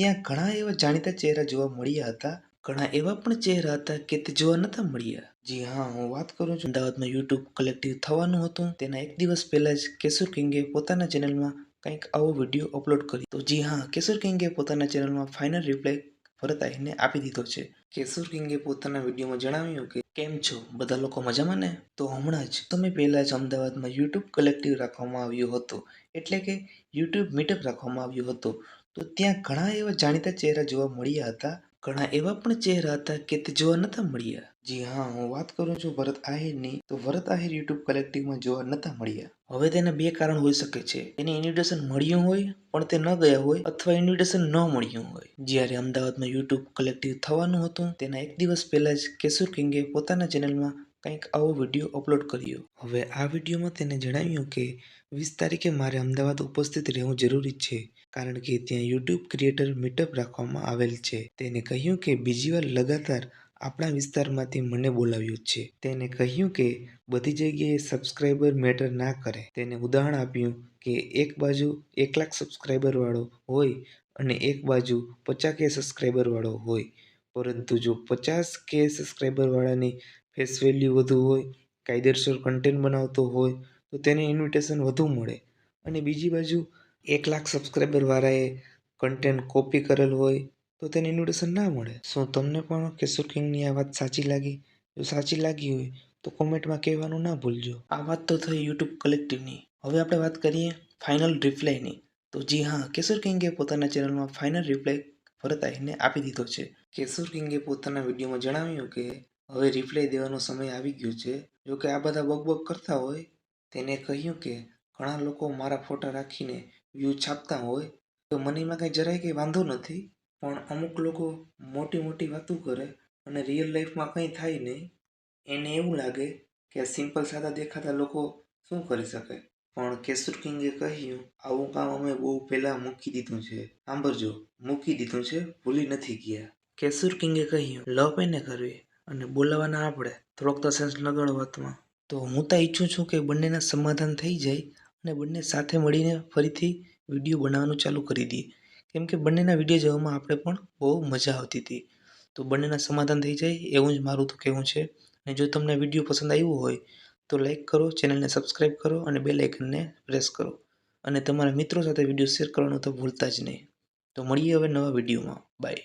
ત્યાં ઘણા એવા જાણીતા ચહેરા જોવા મળ્યા હતા. ઘણા એવા પણ ચહેરા હતા કે તે જોવા નતા મળ્યા. જી હા, હું વાત કરું છું અમદાવાદમાં યુટ્યુબ કલેક્ટિવ થવાનું હતું તેના એક દિવસ પહેલા જ કેશોર કિંગે પોતાના ચેનલમાં કંઈક આવો વિડીયો અપલોડ કર્યો. તો જી હા, કેશોર કિંગે પોતાના ચેનલમાં ફાઇનલ રિપ્લાય ભરત આહિરને આપી દીધો છે. કેશોર કિંગે પોતાના વિડીયોમાં જણાવ્યું કે કેમ છો બધા લોકો મજામાં ને? તો હમણાં જ સમય પહેલા જ અમદાવાદમાં યુટ્યુબ કલેક્ટિવ રાખવામાં આવ્યો હતો, એટલે કે યુટ્યુબ મીટઅપ રાખવામાં આવ્યો હતો. તો ત્યાં ઘણા એવા જાણીતા ચહેરા જોવા મળ્યા હતા. ઘણા એવા પણ ચહેરા હતા કે તે જોવા નતા મળ્યા. જી હા, હું વાત કરું છું ભરત આહિરની. તો ભરત આહિર યુટ્યુબ કલેક્ટિવમાં જોવા નતા મળ્યા. હવે તેના બે કારણ હોઈ શકે છે. તેને ઇન્વિટેશન મળ્યું હોય પણ તે ન ગયા હોય, અથવા ઇન્વિટેશન ન મળ્યું હોય. જ્યારે અમદાવાદમાં યુટ્યુબ કલેક્ટિવ થવાનું હતું તેના એક દિવસ પહેલા જ કેશોર કિંગે પોતાના ચેનલમાં કંઈક આવો વિડીયો અપલોડ કર્યો. હવે આ વિડીયોમાં તેને જણાવ્યું કે 20 તારીખે મારે અમદાવાદ ઉપસ્થિત રહેવું જરૂરી છે, કારણ કે ત્યાં યુટ્યુબ ક્રિએટર મીટઅપ રાખવામાં આવેલ છે. તેને કહ્યું કે બીજી વાર લગાતાર આપણા વિસ્તારમાંથી મને બોલાવ્યો છે. તેને કહ્યું કે બધી જગ્યાએ સબસ્ક્રાઇબર મેટર ના કરે. તેને ઉદાહરણ આપ્યું કે એક બાજુ 1 લાખ સબસ્ક્રાઇબર વાળો હોય અને એક બાજુ 50K સબસ્ક્રાઇબર વાળો હોય, પરંતુ જો 50K સબસ્ક્રાઇબર વાળાની ફેસ વેલ્યુ વધુ હોય, કાયદેસર કન્ટેન્ટ બનાવતો હોય તો તેને ઇન્વિટેશન વધુ મળે, અને બીજી બાજુ 1 લાખ સબસ્ક્રાઇબર વાળાએ કન્ટેન્ટ કોપી કરેલ હોય તો તેને ઇન્વિટેશન ના મળે. શું તમને પણ કેશોર કિંગની આ વાત સાચી લાગી? જો સાચી લાગી હોય તો કોમેન્ટમાં કહેવાનું ના ભૂલજો. આ વાત તો થઈ યુટ્યુબ કલેક્ટિવની. હવે આપણે વાત કરીએ ફાઇનલ રિપ્લાયની. તો જી હા, કેશોર કિંગે પોતાના ચેનલમાં ફાઇનલ રિપ્લાય ભરત આહિરને આપી દીધો છે. કેશોર કિંગે પોતાના વિડીયોમાં જણાવ્યું કે હવે રિપ્લાય દેવાનો સમય આવી ગયો છે. જો કે આ બધા બકબક કરતા હોય, તેને કહ્યું કે ઘણા લોકો મારા ફોટા રાખીને વ્યૂ છાપતા હોય તો મને એમાં કંઈ જરાય કંઈ વાંધો નથી, પણ અમુક લોકો મોટી મોટી વાતો કરે અને રિયલ લાઈફમાં કંઈ થાય નહીં. એને એવું લાગે કે સિમ્પલ સાદા દેખાતા લોકો શું કરી શકે. પણ કેશોર કિંગે કહ્યું આવું કામ અમે બહુ પહેલા મૂકી દીધું છે. સાંભળજો, મૂકી દીધું છે, ભૂલી નથી ગયા. કેશોર કિંગે કહ્યું લવ એને કરવી અને બોલાવાના આપણે, થોડોક તો સેન્સ લગાડો વાતમાં. તો હું તો ઈચ્છું છું કે બંનેના સમાધાન થઈ જાય અને બંને સાથે મળીને ફરીથી વિડીયો બનાવવાનું ચાલુ કરી દઈએ, કેમ કે બંનેના વિડીયો જોવામાં આપણે પણ બહુ મજા આવતી હતી. તો બંનેના સમાધાન થઈ જાય એવું જ મારું તો કહેવું છે. અને જો તમને વિડીયો પસંદ આવ્યો હોય તો લાઈક કરો, ચેનલને સબસ્ક્રાઈબ કરો અને બેલ આઇકનને પ્રેસ કરો, અને તમારા મિત્રો સાથે વિડીયો શેર કરવાનું તો ભૂલતા જ નહીં. તો મળીએ હવે નવા વિડીયોમાં. બાય.